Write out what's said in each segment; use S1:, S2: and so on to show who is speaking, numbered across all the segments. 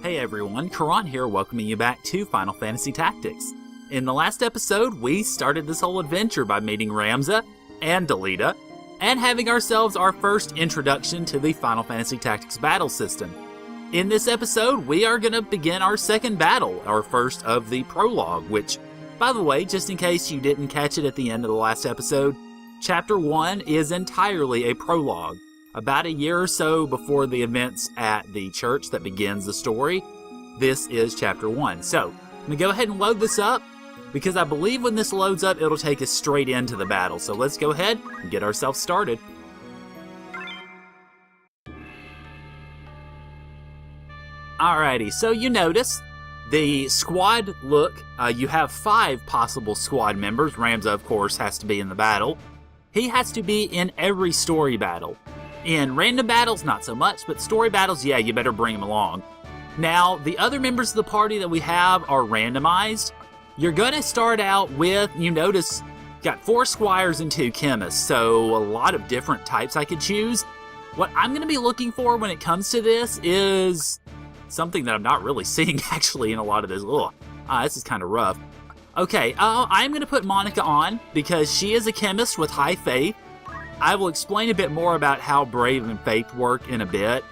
S1: Hey everyone, Caront here, welcoming you back to Final Fantasy Tactics. In the last episode, we started this whole adventure by meeting Ramza and Delita, and having ourselves our first introduction to the Final Fantasy Tactics battle system. In this episode, we are going to begin our second battle, our first of the prologue, which, by the way, just in case you didn't catch it at the end of the last episode, Chapter 1 is entirely a prologue. About a year or so before the events at the church that begins the story, this is Chapter 1. So, I'm going to go ahead and load this up, because I believe when this loads up, it'll take us straight into the battle. So let's go ahead and get ourselves started. Alrighty, so you notice the squad look. You have 5 possible squad members. Ramza, of course, has to be in the battle. He has to be in every story battle. In random battles, not so much, but story battles, yeah, you better bring him along. Now, the other members of the party that we have are randomized. You're going to start out with, you notice, got 4 squires and 2 chemists, so a lot of different types I could choose. What I'm going to be looking for when it comes to this is something that I'm not really seeing actually in a lot of this. This is kind of rough. Okay, I'm going to put Monica on because she is a chemist with high faith. I will explain a bit more about how Brave and Faith work in a bit.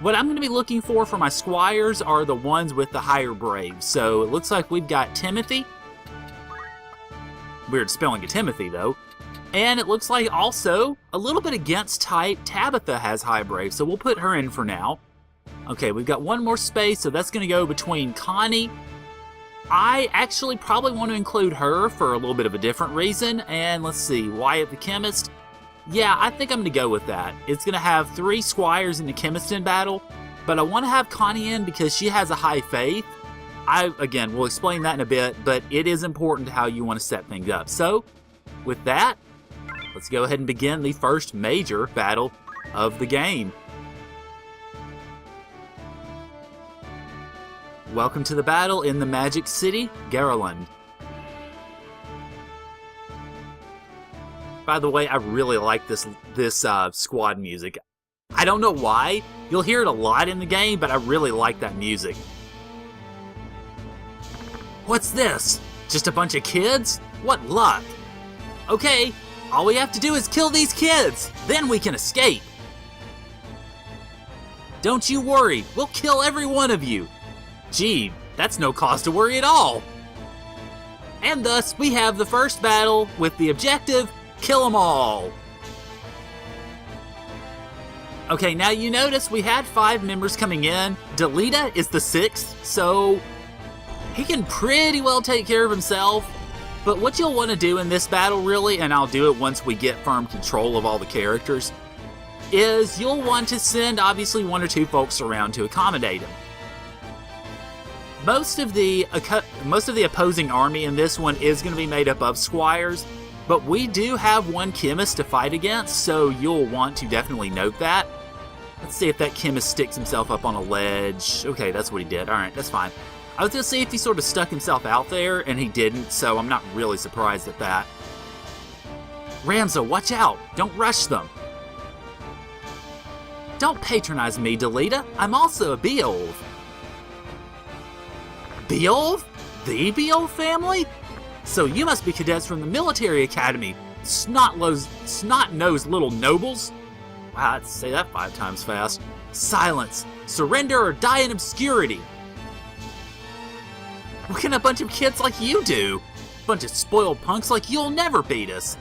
S1: What I'm going to be looking for my squires are the ones with the higher Brave. So it looks like we've got Timothy. Weird spelling of Timothy, though. And it looks like also, a little bit against type, Tabitha has high Brave, so we'll put her in for now. Okay, we've got one more space, so that's going to go between Connie. I actually probably want to include her for a little bit of a different reason. And let's see, Wyatt the Chemist. Yeah, I think I'm going to go with that. It's going to have 3 squires and a chemist in battle, but I want to have Connie in because she has a high faith. Again, we'll explain that in a bit, but it is important how you want to set things up. So, with that, let's go ahead and begin the first major battle of the game. Welcome to the battle in the Magic City, Gariland. By the way, I really like this squad music. I don't know why. You'll hear it a lot in the game, but I really like that music. What's this? Just a bunch of kids? What luck. Okay, all we have to do is kill these kids. Then we can escape. Don't you worry. We'll kill every one of you. Gee, that's no cause to worry at all. And thus, we have the first battle with the objective, kill them all. Okay, now you notice we had 5 members coming in. Delita is the 6th, so he can pretty well take care of himself. But what you'll want to do in this battle, really, and I'll do it once we get firm control of all the characters, is you'll want to send, obviously, 1 or 2 folks around to accommodate him. Most of the opposing army in this one is going to be made up of squires, but we do have 1 chemist to fight against, so you'll want to definitely note that. Let's see if that chemist sticks himself up on a ledge. Okay, that's what he did. Alright, that's fine. I was going to see if he sort of stuck himself out there, and he didn't, so I'm not really surprised at that. Ramza, watch out! Don't rush them! Don't patronize me, Delita. I'm also a Beowulf. Beowulf? The Beowulf family? So you must be cadets from the military academy, snot-nosed little nobles. Wow, I'd say that 5 times fast. Silence! Surrender or die in obscurity! What can a bunch of kids like you do? A bunch of spoiled punks like you'll never beat us.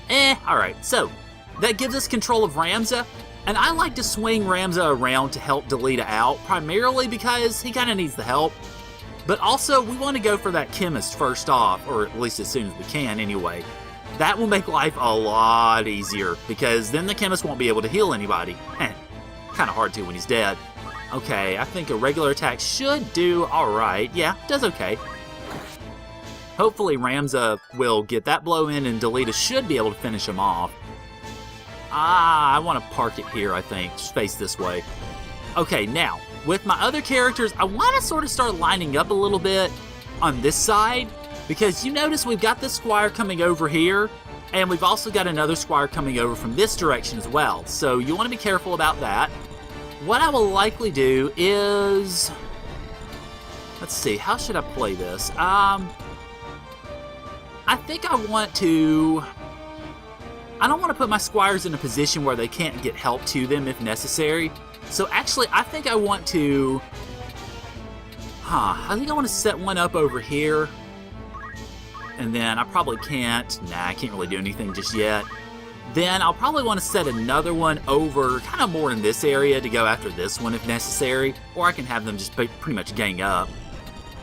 S1: Alright, so, that gives us control of Ramza, and I like to swing Ramza around to help Delita out, primarily because he kind of needs the help. But also, we want to go for that chemist first off, or at least as soon as we can anyway. That will make life a lot easier, because then the chemist won't be able to heal anybody. Kind of hard to when he's dead. Okay, I think a regular attack should do alright. Yeah, does okay. Hopefully Ramza will get that blow in and Delita should be able to finish him off. I want to park it here, I think. Just face this way. Okay, now, with my other characters, I want to sort of start lining up a little bit on this side, because you notice we've got this squire coming over here, and we've also got another squire coming over from this direction as well, so you want to be careful about that. what I will likely do is... Let's see, how should I play this? I think I want to... I don't want to put my squires in a position where they can't get help to them if necessary. So actually, I think I want to... I think I want to set one up over here. And then I probably can't... Nah, I can't really do anything just yet. Then I'll probably want to set another one over kind of more in this area to go after this one if necessary. Or I can have them just pretty much gang up.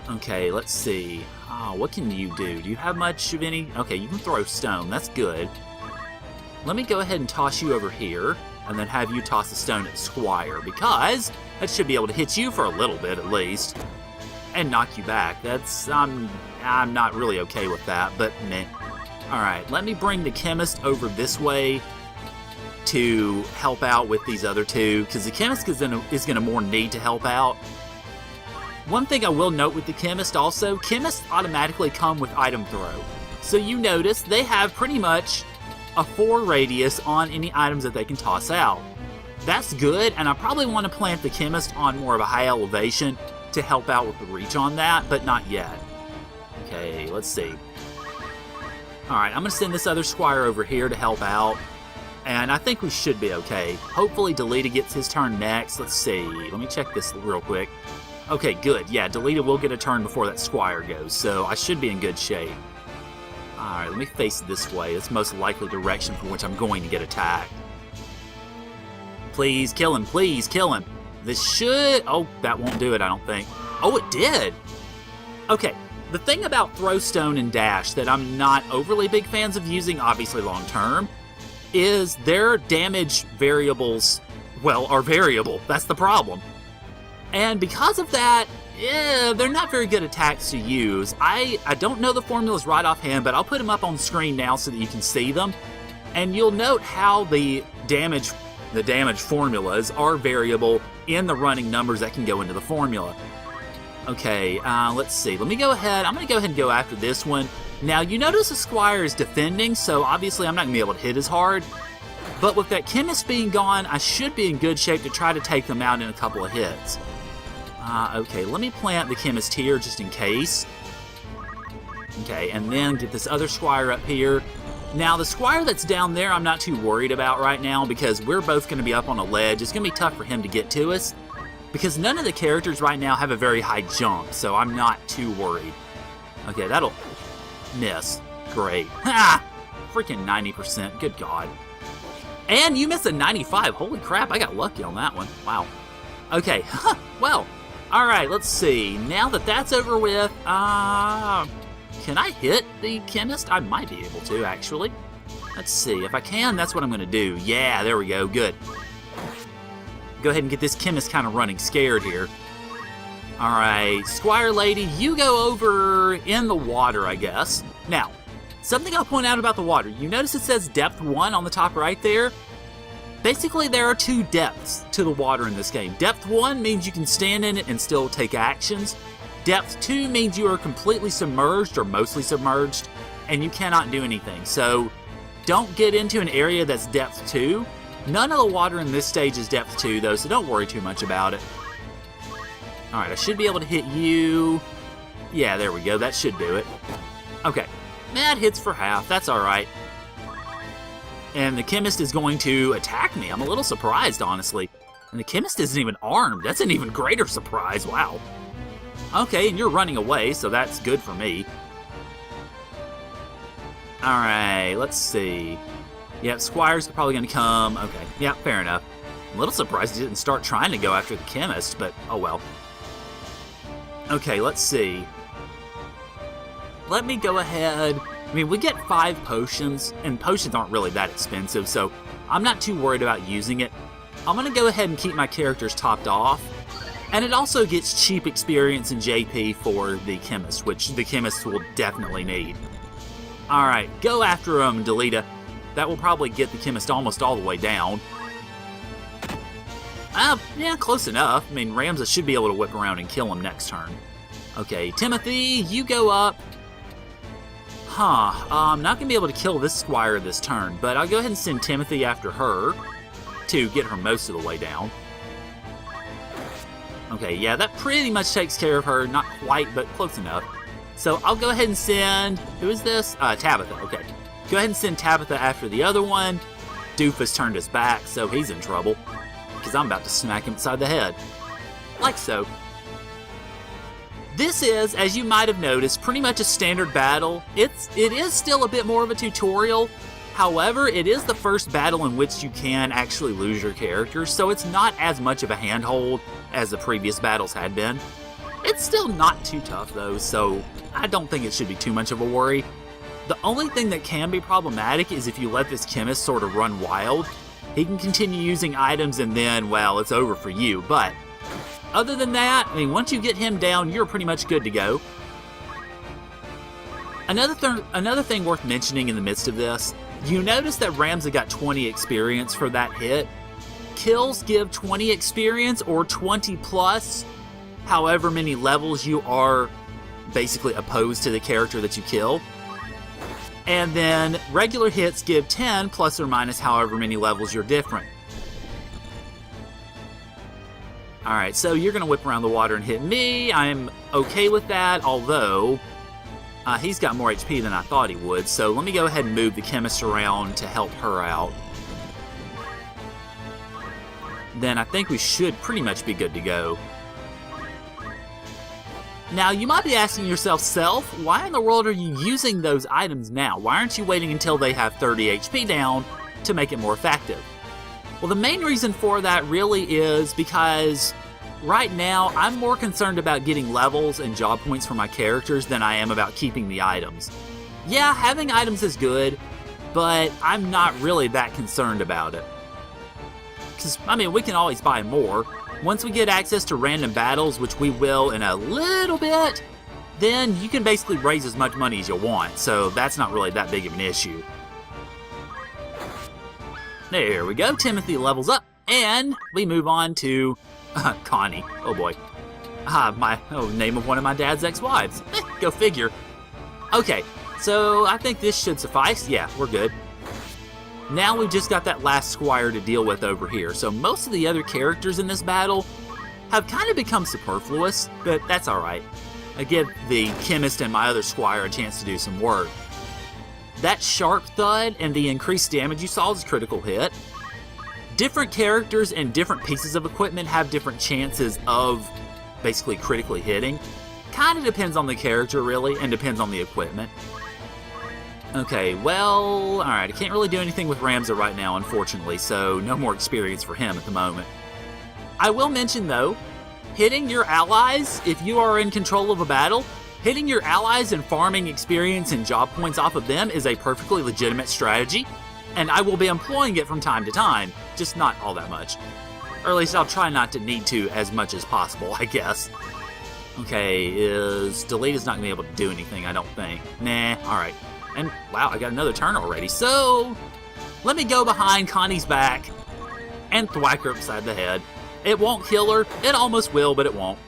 S1: Okay, let's see. What can you do? Do you have much of any? Okay, you can throw stone. That's good. Let me go ahead and toss you over here, and then have you toss a stone at Squire, because that should be able to hit you for a little bit at least, and knock you back. That's, I'm not really okay with that, but meh. Alright, let me bring the chemist over this way to help out with these other two, because the chemist is gonna more need to help out. One thing I will note with the chemist also, chemists automatically come with item throw. So you notice they have pretty much a 4 radius on any items that they can toss out. That's good, and I probably want to plant the chemist on more of a high elevation to help out with the reach on that, but not yet. Okay, let's see. Alright, I'm going to send this other squire over here to help out, and I think we should be okay. Hopefully Delita gets his turn next. Let's see. Let me check this real quick. Okay, good. Yeah, Delita will get a turn before that squire goes, so I should be in good shape. Alright, let me face it this way. It's the most likely direction from which I'm going to get attacked. Please kill him. Please kill him. This should... Oh, that won't do it, I don't think. Oh, it did! Okay, the thing about throw stone and dash that I'm not overly big fans of using, obviously long term, is their damage variables, well, are variable. That's the problem. And because of that, yeah, they're not very good attacks to use. I don't know the formulas right offhand, but I'll put them up on the screen now so that you can see them. And you'll note how the damage formulas are variable in the running numbers that can go into the formula. Okay, let's see. Let me go ahead. I'm going to go ahead and go after this one. Now, you notice the squire is defending, so obviously I'm not going to be able to hit as hard. But with that chemist being gone, I should be in good shape to try to take them out in a couple of hits. Okay, let me plant the chemist here just in case. Okay, and then get this other squire up here. Now, the squire that's down there I'm not too worried about right now because we're both going to be up on a ledge. It's going to be tough for him to get to us because none of the characters right now have a very high jump, so I'm not too worried. Okay, that'll miss. Great. Ha! Freaking 90%. Good God. And you missed a 95. Holy crap, I got lucky on that one. Wow. Okay, well... Alright, let's see. Now that that's over with, can I hit the chemist? I might be able to, actually. Let's see. If I can, that's what I'm going to do. Yeah, there we go. Good. Go ahead and get this chemist kind of running scared here. Alright, Squire Lady, you go over in the water, I guess. Now, something I'll point out about the water. You notice it says depth 1 on the top right there? Basically, there are 2 depths to the water in this game. Depth 1 means you can stand in it and still take actions. Depth 2 means you are completely submerged or mostly submerged, and you cannot do anything. So, don't get into an area that's depth 2. None of the water in this stage is depth 2, though, so don't worry too much about it. Alright, I should be able to hit you. Yeah, there we go. That should do it. Okay. That hits for half. That's alright. And the chemist is going to attack me. I'm a little surprised, honestly. And the chemist isn't even armed. That's an even greater surprise. Wow. Okay, and you're running away, so that's good for me. Alright, let's see. Yep, Squire's probably going to come. Okay, yeah, fair enough. I'm a little surprised he didn't start trying to go after the chemist, but oh well. Okay, let's see. Let me go ahead... I mean, we get 5 potions, and potions aren't really that expensive, so I'm not too worried about using it. I'm going to go ahead and keep my characters topped off, and it also gets cheap experience in JP for the chemist, which the chemist will definitely need. Alright, go after him, Delita. That will probably get the chemist almost all the way down. Yeah, close enough. I mean, Ramza should be able to whip around and kill him next turn. Okay, Timothy, you go up. I'm not going to be able to kill this squire this turn, but I'll go ahead and send Timothy after her to get her most of the way down. Okay, yeah, that pretty much takes care of her. Not quite, but close enough. So I'll go ahead and send... Who is this? Tabitha, okay. Go ahead and send Tabitha after the other one. Doofus turned his back, so he's in trouble. Because I'm about to smack him upside the head. Like so. This is, as you might have noticed, pretty much a standard battle. It is still a bit more of a tutorial. However, it is the first battle in which you can actually lose your character, so it's not as much of a handhold as the previous battles had been. It's still not too tough though, so I don't think it should be too much of a worry. The only thing that can be problematic is if you let this chemist sort of run wild. He can continue using items and then, well, it's over for you, but other than that, I mean, once you get him down, you're pretty much good to go. Another thing worth mentioning in the midst of this, you notice that Ramza got 20 experience for that hit. Kills give 20 experience or 20 plus however many levels you are basically opposed to the character that you kill. And then regular hits give 10 plus or minus however many levels you're different. Alright, so you're going to whip around the water and hit me. I'm okay with that, although he's got more HP than I thought he would. So let me go ahead and move the chemist around to help her out. Then I think we should pretty much be good to go. Now, you might be asking yourself, Self, why in the world are you using those items now? Why aren't you waiting until they have 30 HP down to make it more effective? Well, the main reason for that really is because right now I'm more concerned about getting levels and job points for my characters than I am about keeping the items. Yeah, having items is good, but I'm not really that concerned about it. Because, I mean, we can always buy more. Once we get access to random battles, which we will in a little bit, then you can basically raise as much money as you want, so that's not really that big of an issue. There we go, Timothy levels up, and we move on to Connie. Oh boy. Name of one of my dad's ex-wives. Go figure. Okay, so I think this should suffice. Yeah, we're good. Now we've just got that last squire to deal with over here, so most of the other characters in this battle have kind of become superfluous, but that's alright. I give the chemist and my other squire a chance to do some work. That sharp thud and the increased damage you saw is a critical hit. Different characters and different pieces of equipment have different chances of basically critically hitting. Kind of depends on the character, really, and depends on the equipment. Okay, well, alright, I can't really do anything with Ramza right now, unfortunately, so no more experience for him at the moment. I will mention, though, hitting your allies, if you are in control of a battle, hitting your allies and farming experience and job points off of them is a perfectly legitimate strategy, and I will be employing it from time to time, just not all that much. Or at least I'll try not to need to as much as possible, I guess. Okay, delete is not going to be able to do anything, I don't think. Nah, alright. And, wow, I got another turn already. So, let me go behind Connie's back and thwack her upside the head. It won't kill her. It almost will, but it won't.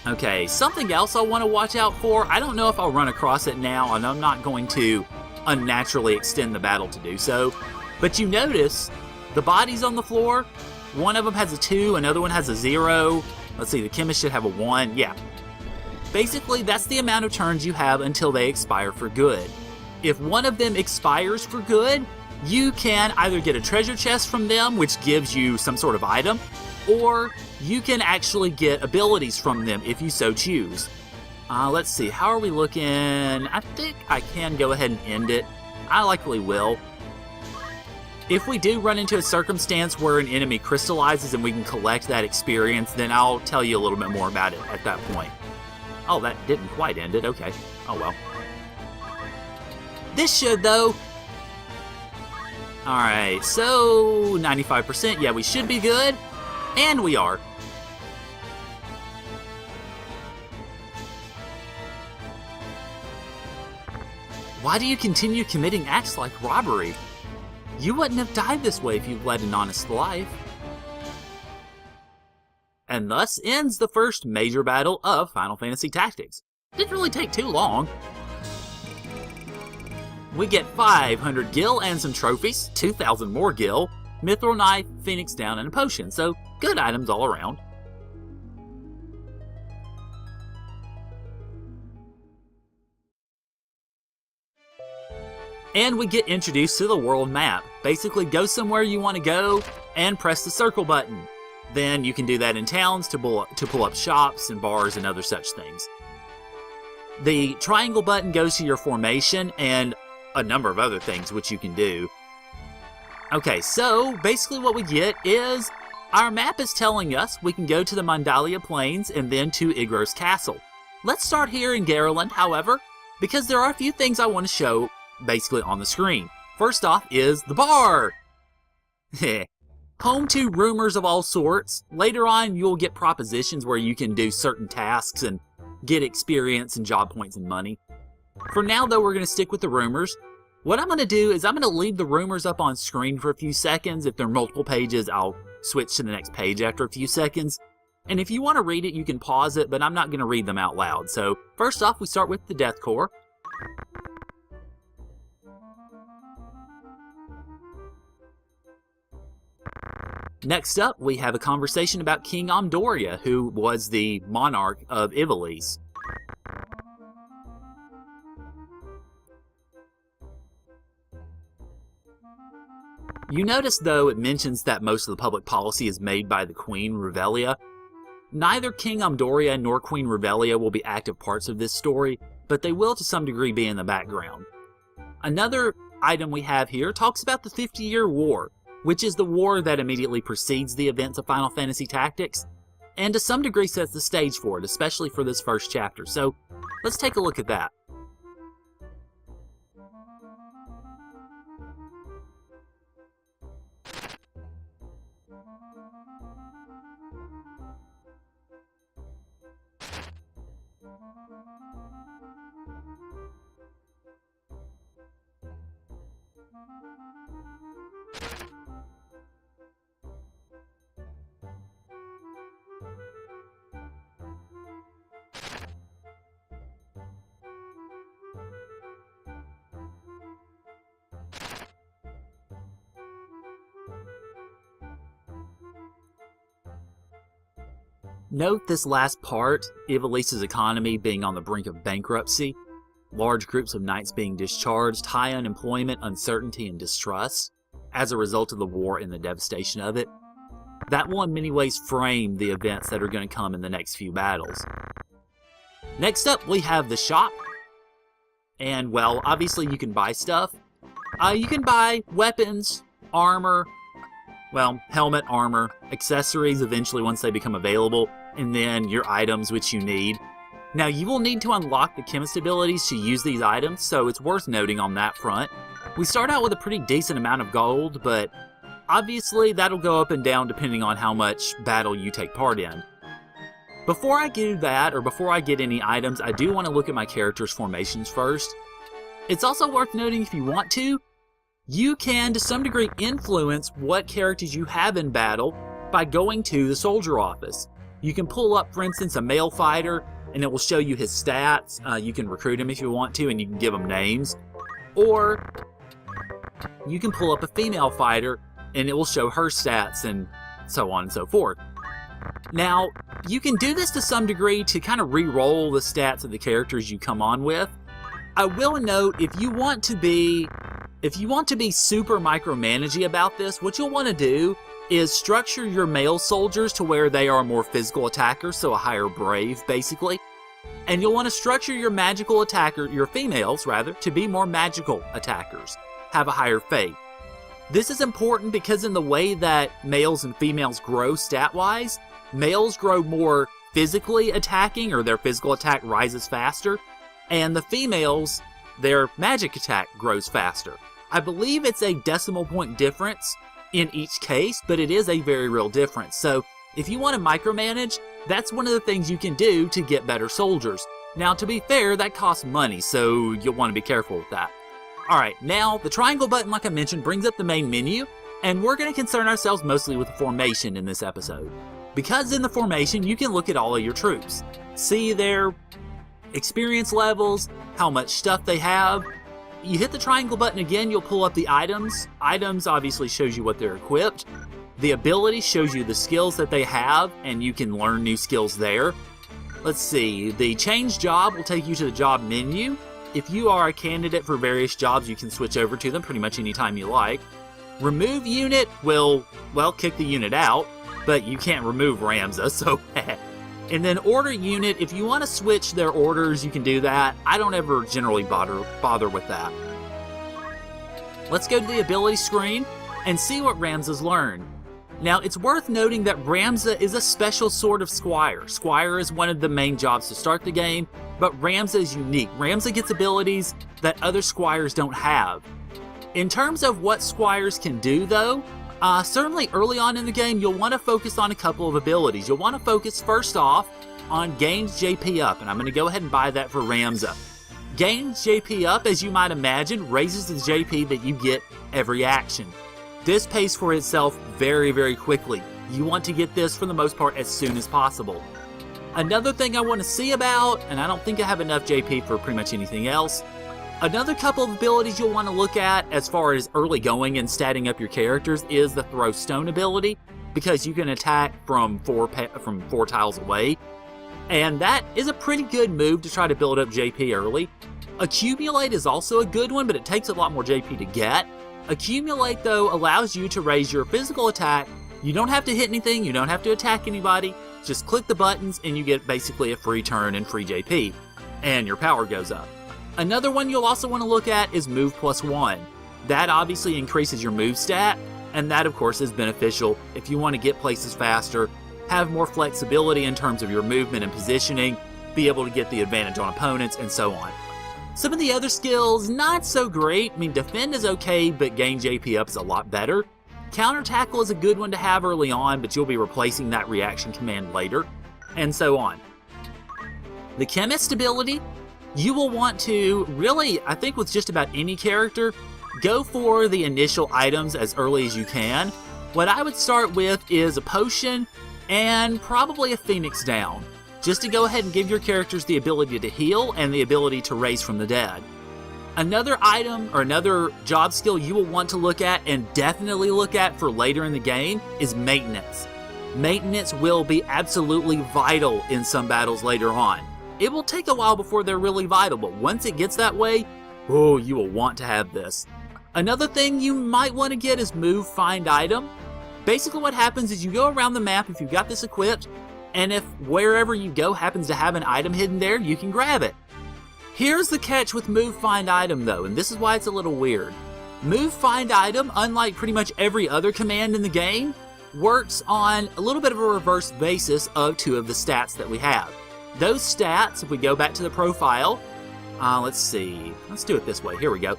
S1: Okay, something else I want to watch out for. I don't know if I'll run across it now, and I'm not going to unnaturally extend the battle to do so. But you notice the bodies on the floor. One of them has a 2, another one has a 0. Let's see, the chemist should have a 1. Yeah. Basically, that's the amount of turns you have until they expire for good. If one of them expires for good, you can either get a treasure chest from them, which gives you some sort of item, or you can actually get abilities from them if you so choose. Let's see, how are we looking? I think I can go ahead and end it. I likely will. If we do run into a circumstance where an enemy crystallizes and we can collect that experience, then I'll tell you a little bit more about it at that point. Oh, that didn't quite end it. Okay. Oh, well. This should, though. Alright, so 95%. Yeah, we should be good. And we are. Why do you continue committing acts like robbery? You wouldn't have died this way if you'd led an honest life. And thus ends the first major battle of Final Fantasy Tactics. Didn't really take too long. We get 500 gil and some trophies, 2,000 more gil, mithril knife, phoenix down, and a potion. So good items all around. And we get introduced to the world map. Basically, go somewhere you want to go and press the circle button. Then you can do that in towns to pull up shops and bars and other such things. The triangle button goes to your formation and a number of other things which you can do. Okay, so basically what we get is our map is telling us we can go to the Mandalia Plains and then to Igro's castle. Let's start here in Gariland, however, because there are a few things I want to show basically on the screen. First off is the bar. Home to rumors of all sorts. Later on, you'll get propositions where you can do certain tasks and get experience and job points and money. For now, though, we're going to stick with the rumors. What I'm going to do is I'm going to leave the rumors up on screen for a few seconds. If there are multiple pages, I'll switch to the next page after a few seconds. And if you want to read it, you can pause it, but I'm not going to read them out loud. So first off, we start with the Death Corps. Next up, we have a conversation about King Omdoria, who was the monarch of Ivalice. You notice, though, it mentions that most of the public policy is made by the Queen Revelia. Neither King Omdoria nor Queen Revelia will be active parts of this story, but they will to some degree be in the background. Another item we have here talks about the 50-Year War, which is the war that immediately precedes the events of Final Fantasy Tactics, and to some degree sets the stage for it, especially for this first chapter. So let's take a look at that. Note this last part, Ivalice's economy being on the brink of bankruptcy, large groups of knights being discharged, high unemployment, uncertainty, and distrust as a result of the war and the devastation of it. That will in many ways frame the events that are going to come in the next few battles. Next up, we have the shop. And, well, obviously you can buy stuff. You can buy weapons, armor, well, helmet, armor, accessories eventually once they become available, and then your items which you need. Now, you will need to unlock the chemist abilities to use these items, so it's worth noting on that front. We start out with a pretty decent amount of gold, but obviously that'll go up and down depending on how much battle you take part in. Before I do that, or before I get any items, I do want to look at my character's formations first. It's also worth noting, if you want to, you can, to some degree, influence what characters you have in battle by going to the soldier office. You can pull up, for instance, a male fighter, and it will show you his stats. You can recruit him if you want to, and you can give him names. Or you can pull up a female fighter, and it will show her stats, and so on and so forth. Now, you can do this to some degree to kind of re-roll the stats of the characters you come on with. I will note, if you want to be super micromanagey about this, what you'll want to do is structure your male soldiers to where they are more physical attackers, so a higher brave, basically. And you'll want to structure your your females, rather, to be more magical attackers, have a higher faith. This is important because in the way that males and females grow stat-wise, males grow more physically attacking, or their physical attack rises faster, and the females, their magic attack grows faster. I believe it's a decimal point difference in each case, but it is a very real difference. So if you want to micromanage, that's one of the things you can do to get better soldiers. Now, to be fair, that costs money, so you'll want to be careful with that. Alright, now the triangle button, like I mentioned, brings up the main menu, and we're going to concern ourselves mostly with the formation in this episode. Because in the formation, you can look at all of your troops, see their experience levels, how much stuff they have. You hit the triangle button again, you'll pull up the items. Items obviously shows you what they're equipped. The ability shows you the skills that they have, and you can learn new skills there. Let's see, the change job will take you to the job menu. If you are a candidate for various jobs, you can switch over to them pretty much anytime you like. Remove unit will, well, kick the unit out, but you can't remove Ramza, so and then order unit, if you want to switch their orders, you can do that. I don't ever generally bother with that. Let's go to the ability screen and see what Ramza's learned. Now, it's worth noting that Ramza is a special sort of squire. Squire is one of the main jobs to start the game, but Ramza is unique. Ramza gets abilities that other squires don't have. In terms of what squires can do, though, certainly early on in the game, you'll want to focus on a couple of abilities. You'll want to focus first off on gains JP up, and I'm going to go ahead and buy that for Ramza. Gains JP up, as you might imagine, raises the JP that you get every action. This pays for itself very, very quickly. You want to get this, for the most part, as soon as possible. Another thing I want to see about, and I don't think I have enough JP for pretty much anything else, another couple of abilities you'll want to look at as far as early going and statting up your characters is the throw stone ability, because you can attack from four tiles away, and that is a pretty good move to try to build up JP early. Accumulate is also a good one, but it takes a lot more JP to get. Accumulate, though, allows you to raise your physical attack. You don't have to hit anything, you don't have to attack anybody, just click the buttons and you get basically a free turn and free JP, and your power goes up. Another one you'll also want to look at is move +1. That obviously increases your move stat, and that of course is beneficial if you want to get places faster, have more flexibility in terms of your movement and positioning, be able to get the advantage on opponents, and so on. Some of the other skills, not so great. I mean, defend is okay, but gain JP up is a lot better. Counter tackle is a good one to have early on, but you'll be replacing that reaction command later, and so on. The chemist ability, you will want to really, I think with just about any character, go for the initial items as early as you can. What I would start with is a potion and probably a Phoenix Down, just to go ahead and give your characters the ability to heal and the ability to raise from the dead. Another item or another job skill you will want to look at and definitely look at for later in the game is maintenance. Maintenance will be absolutely vital in some battles later on. It will take a while before they're really vital, but once it gets that way, oh, you will want to have this. Another thing you might want to get is move find item. Basically what happens is you go around the map if you've got this equipped, and if wherever you go happens to have an item hidden there, you can grab it. Here's the catch with move find item though, and this is why it's a little weird. Move find item, unlike pretty much every other command in the game, works on a little bit of a reverse basis of two of the stats that we have. Those stats, if we go back to the profile, let's see, let's do it this way, here we go.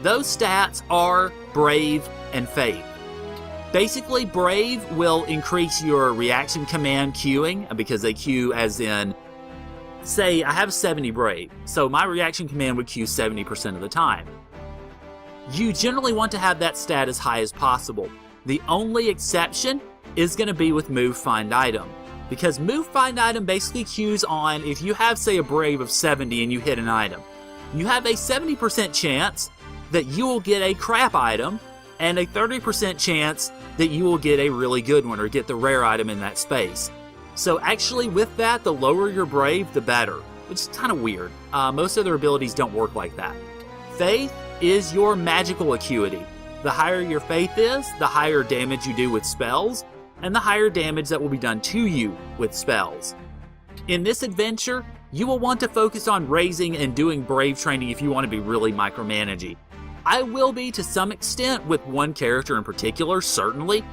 S1: Those stats are Brave and Faith. Basically, Brave will increase your reaction command queuing, because they queue as in, say I have 70 Brave, so my reaction command would queue 70% of the time. You generally want to have that stat as high as possible. The only exception is going to be with move find item, because move find item basically queues on if you have, say, a Brave of 70 and you hit an item. You have a 70% chance that you will get a crap item and a 30% chance that you will get a really good one or get the rare item in that space. So actually with that, the lower your Brave, the better, which is kind of weird. Most other abilities don't work like that. Faith is your magical acuity. The higher your faith is, the higher damage you do with spells, and the higher damage that will be done to you with spells. In this adventure, you will want to focus on raising and doing Brave training if you want to be really micromanaging. I will be to some extent with one character in particular, certainly,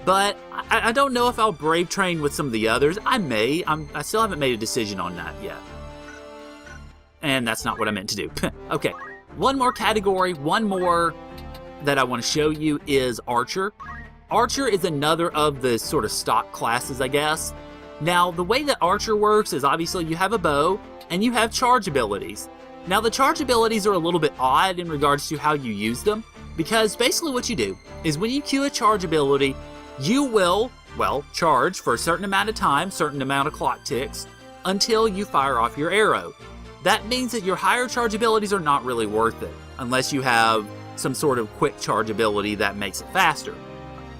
S1: but I don't know if I'll Brave train with some of the others. I may. I still haven't made a decision on that yet. And that's not what I meant to do. Okay, one more category, one more that I want to show you is Archer. Archer is another of the sort of stock classes, I guess. Now, the way that Archer works is obviously you have a bow and you have charge abilities. Now, the charge abilities are a little bit odd in regards to how you use them, because basically what you do is when you queue a charge ability, you will, well, charge for a certain amount of time, certain amount of clock ticks, until you fire off your arrow. That means that your higher charge abilities are not really worth it, unless you have some sort of quick charge ability that makes it faster.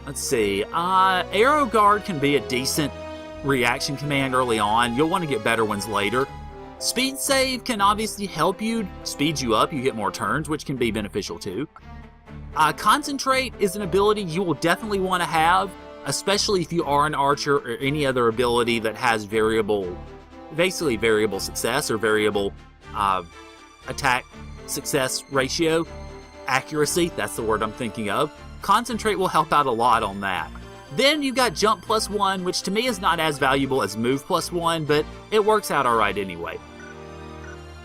S1: Let's see. Arrow Guard can be a decent reaction command early on. You'll want to get better ones later. Speed Save can obviously help you, speed you up, you get more turns, which can be beneficial too. Concentrate is an ability you will definitely want to have, especially if you are an archer or any other ability that has basically variable success or variable attack success ratio. Accuracy, that's the word I'm thinking of. Concentrate will help out a lot on that. Then you've got Jump +1, which to me is not as valuable as Move +1, but it works out alright anyway.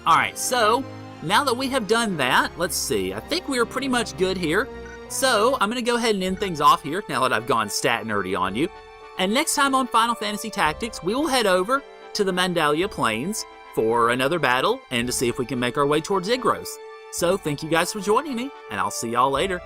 S1: Alright, so now that we have done that, let's see, I think we are pretty much good here. So I'm going to go ahead and end things off here now that I've gone stat nerdy on you. And next time on Final Fantasy Tactics, we will head over to the Mandalia Plains for another battle and to see if we can make our way towards Igros. So thank you guys for joining me, and I'll see y'all later.